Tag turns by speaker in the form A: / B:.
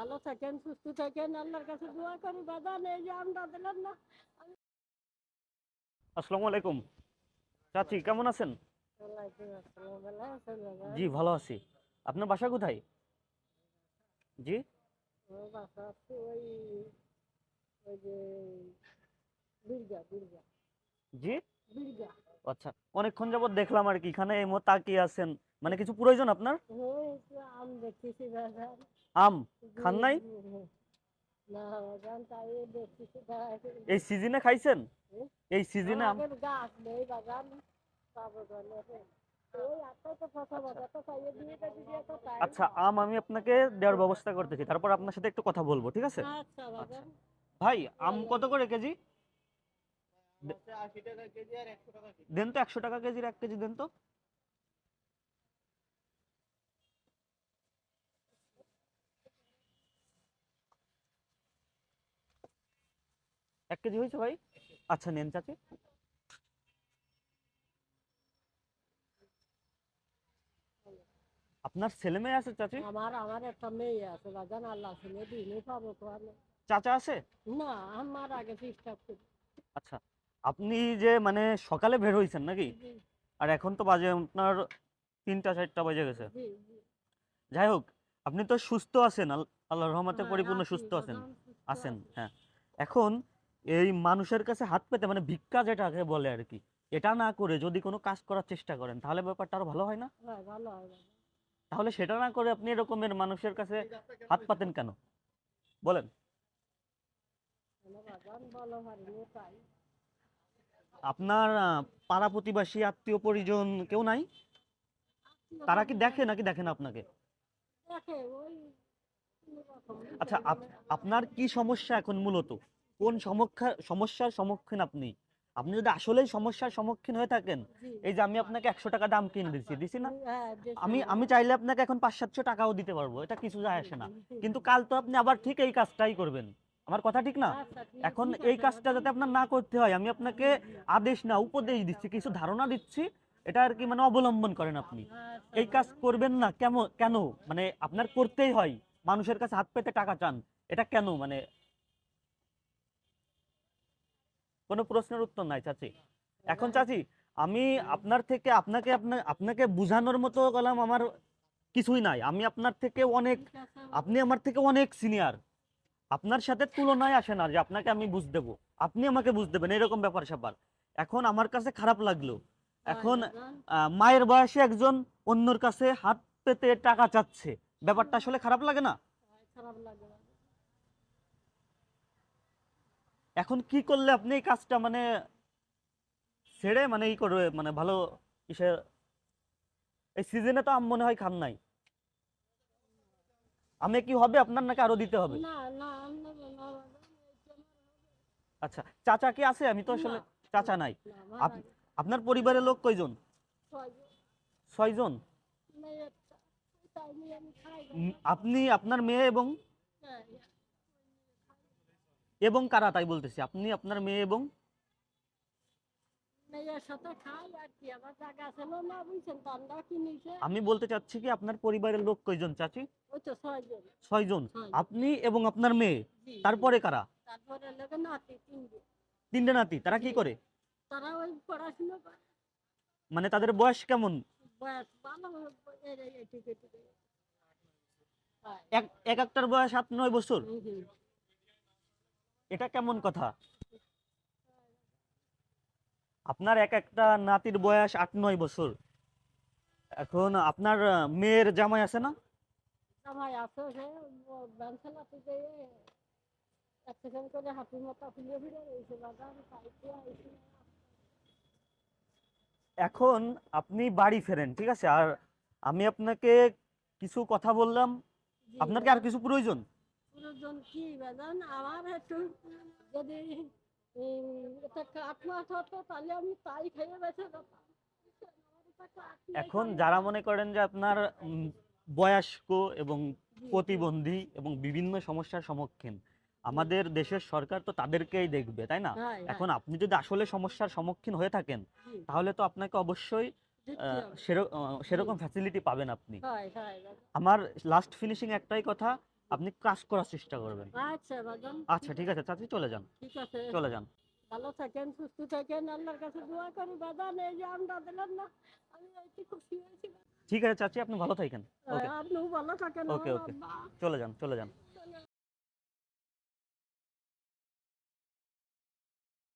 A: ভালো থাকেন, সুস্থ থাকেন, আল্লাহর কাছে দোয়া করি বাজান, এই যে আমরা দিলাম না।
B: আসসালামু আলাইকুম চাচি, কেমন আছেন?
A: ওয়ালাইকুম আসসালাম, ভালো আছেন বাজান?
B: জি ভালো আছি। আপনার বাসা কোথায়? জি।
A: ও বাসা আছে ওই, ওই যে বীরগা বীরগা
B: জি।
A: বীরগা।
B: আচ্ছা, অনেকক্ষণ যাবত দেখলাম আর কি, এখানে এই মুহূর্তে তাকিয়ে আছেন, মানে কিছু প্রয়োজন আপনার?
A: ওই একটু আম দেখতেছি বাজান।
B: আম
A: জি
B: খান নাই?
A: জি জি। না বাজান, তাই দেখতেছি
B: এই সিজনে খাইছেন? এই সিজনে আম?
A: আমাদের গাছ নেই বাজান, পাবো বলে। ওই আপনার তো ফসল
B: আচ্ছা
A: বাজার তো চাইয়ে দিয়ে দিয়ে তো তাই।
B: আচ্ছা, আম আমি আপনাকে দেওয়ার ব্যবস্থা করতেছি, তারপর আপনার সাথে একটু কথা বলবো, ঠিক আছে?
A: আচ্ছা
B: আচ্ছা
A: বাজান।
B: ভাই, আম কত করে কেজি? দেন তো 100 টাকা কেজির 1 কেজি দেন তো। এক কেজি হয়েছে ভাই? আচ্ছা নেন চাচি। আপনার ছেলে মেয়ে আছে চাচি?
A: আমার আমার একটা মেয়ে আছে বাজান, আল্লাহ ছেলে দিনে পাবো তো আমি।
B: চাচা আছে?
A: না, আমার আগে ডিস্টার্ব করি।
B: আচ্ছা, আপনি যে মানে সকালে বের হয়েছেন নাকি?
A: জি
B: আর এখন তো বাজে আপনার 3টা 4টা বাজে গেছে।
A: জি জি।
B: যাই হোক, আপনি তো সুস্থ আছেন, আল্লাহর রহমতে
A: হ্যাঁ
B: পরিপূর্ণ
A: আছি
B: সুস্থ আছেন।
A: বাজান, সুস্থ
B: আছেন,
A: আছি।
B: হ্যাঁ। এখন এই মানুষের কাছে হাত পেতে মানে ভিক্ষা যেটাকে বলে আর কি, এটা না করে যদি কোনো কাজ করার চেষ্টা করেন তাহলে ব্যাপারটা আরো ভালো হয় না?
A: হ্যাঁ ভালো হয় বাজান।
B: তাহলে সেটা না করে আপনি এরকমের মানুষের কাছে হাত পাতেন কেন, বলেন?
A: কেন বাজান, বলো পারিনি তাই।
B: আপনার পাড়া প্রতিবেশী আত্মীয় পরিজন কেউ নাই?
A: আত্মীয়
B: তারা কি
A: পরিজন
B: দেখে নাকি দেখেন আপনাকে?
A: দেখে ওই রকম
B: আচ্ছা, আপনার কি সমস্যা এখন মূলত? কোন সমস্যার সম্মুখীন আপনি? আপনি যদি আসলেই সমস্যার সম্মুখীন হয়ে থাকেন,
A: জি।
B: এই যে আমি আপনাকে 100 টাকা দাম কিনে দিছি না?
A: হ্যাঁ দেশি
B: আমি আমি
A: বাজান।
B: চাইলে আপনাকে এখন 500 700 টাকাও দিতে পারবো, এটা কিছু যায়
A: জি
B: আসে না।
A: জি জি
B: কিন্তু
A: জি।
B: কাল তো আপনি আবার ঠিক এই কাজটাই করবেন। আমার কথা ঠিক না?
A: আচ্ছা ঠিক
B: এখন
A: ঠিক
B: এই
A: আছে
B: কাজটা
A: বাজান।
B: যাতে আপনার না করতে হয়, আমি আপনাকে
A: জি জি।
B: আদেশ না উপদেশ দিচ্ছি, কিছু ধারণা দিচ্ছি, এটা আর কি মানে অবলম্বন করেন আপনি।
A: আচ্ছা
B: এই কাজ
A: বাজান।
B: করবেন না কেমন, কেন মানে আপনার করতেই হয়? মানুষের কাছে হাত পেতে টাকা চান, এটা কেন মানে? কোনো প্রশ্নের উত্তর নাই চাচি। এখন
A: বাজান,
B: চাচি, আমি আপনার থেকে আপনাকে বুঝানোর মতো কলাম আমার কিছুই নাই। আমি আপনার থেকে অনেক,
A: ঠিক আছে
B: আপনি
A: বাজান।
B: আমার থেকে অনেক সিনিয়র। আপনার সাথে তুলনায় আসে না যে আপনাকে আমি বুঝ দেবো, আপনি আমাকে বুঝ দেবেন, এরকম ব্যাপার স্যাপার। এখন আমার কাছে খারাপ লাগলো,
A: হয়
B: এখন
A: বাজান।
B: মায়ের বয়সে একজন অন্যর কাছে হাত পেতে টাকা চাচ্ছে, ব্যাপারটা আসলে খারাপ লাগে না?
A: হয়, খারাপ লাগে বাজান।
B: এখন কি করলে আপনি এই কাজটা মানে ছেড়ে মানে ই করবে মানে ভালো কিসে? এই সিজনে তো আম মনে হয় খান নাই। আমে কি হবে আপনার নাকি আরো দিতে হবে?
A: না না, আমি নেবো না বাজান, এই যে আমার
B: আচ্ছা, চাচা কি আছে? আমি তো
A: হবে না।
B: আসলে চাচা নাই।
A: না মারা
B: আপ-
A: গেছে।
B: আপনার পরিবারের লোক কয়জন?
A: ছয়জন।
B: 6 জন?
A: মেয়েরটা তাই নিয়ে আমি খাই বাজান।
B: আপনি, আপনার মেয়ে এবং
A: হ্যাঁ হ্যাঁ।
B: এবং কারা তাই বলতেছি, আপনি আপনার মেয়ে এবং?
A: মেয়ের সাথে খাই আর কি, আমার জায়গা ছিল না বুঝছেন, তো আমরা কিনেছে।
B: আমি বলতে চাচ্ছি কি আপনার পরিবারের লোক কয়জন চাচি?
A: ওই তো ছয়জন।
B: 6 জন।
A: ছয়জন।
B: আপনি এবং আপনার মেয়ে,
A: জি জি।
B: তারপরে কারা?
A: তারপরে লোকে নাতি তিনজন।
B: 3টে নাতি, তারা
A: জি।
B: কি করে?
A: তারা ওই পড়াশুনো করে।
B: মানে তাদের বয়স কেমন?
A: বয়স ভালো এটিকে এটিকে। হয়।
B: এক এক একটার বয়স 8 9 বছর?
A: হুম হুম।
B: এটা কেমন কথা? আপনার এক একটা নাতির বয়স 8 9 বছর। এখন আপনার মেয়ের জামাই আছে না?
A: জামাই আছে, সে ব্যান চালাতে যেয়ে অ্যাক্সিডেন্ট করে হাঁটুর মাথা ফুলে ফিরে রয়েছে বাজার, পাইতে আইসি।
B: এখন আপনি বাড়ি ফেরেন, ঠিক আছে? আর আমি আপনাকে কিছু কথা বললাম,
A: জি
B: আপনার কি আর
A: বাজান।
B: কিছু প্রয়োজন?
A: পুরোজন কি বাজান, আমার একটু যদি এটা কাঠ মাছ হতো তাহলে আমি তাই খেয়ে বেঁচে যেতাম। আমার এটা কাঠ নেই
B: এখন
A: তাহলে
B: যারা
A: আমি।
B: মনে করেন যে আপনার বয়স্ক এবং
A: জি জি।
B: প্রতিবন্ধী এবং বিভিন্ন সমস্যার সম্মুখীন,
A: জি।
B: আমাদের দেশের সরকার তো তাদেরকেই দেখবে, তাই না?
A: হ্যাঁ হ্যাঁ।
B: এখন আপনি যদি আসলে সমস্যার সম্মুখীন হয়ে থাকেন,
A: জি।
B: তাহলে তো আপনাকে অবশ্যই
A: দেখতে হবে। জি।
B: সেরকম ফ্যাসিলিটি পাবেন আপনি।
A: হয় হয় বাজান।
B: আমার লাস্ট ফিনিশিং একটাই কথা, আপনি কাজ করার চেষ্টা করবেন।
A: আচ্ছা বাজান,
B: আচ্ছা ঠিক আছে চাচি, চলে যান,
A: ঠিক আছে।
B: চলে যান।
A: ভালো থাকেন, সুস্থ থাকেন, আল্লাহর কাছে দোয়া করি বাজান। এই যে আমরা দিলেন না, আমি একটু খুশি হয়েছি।
B: ঠিক আছে চাচি, আপনি ভালো থাকেন। ওকে
A: আপনিও ভালো থাকেন
B: ওকে
A: আমার
B: ওকে,
A: আব্বা।
B: চলে যান, চলে যান।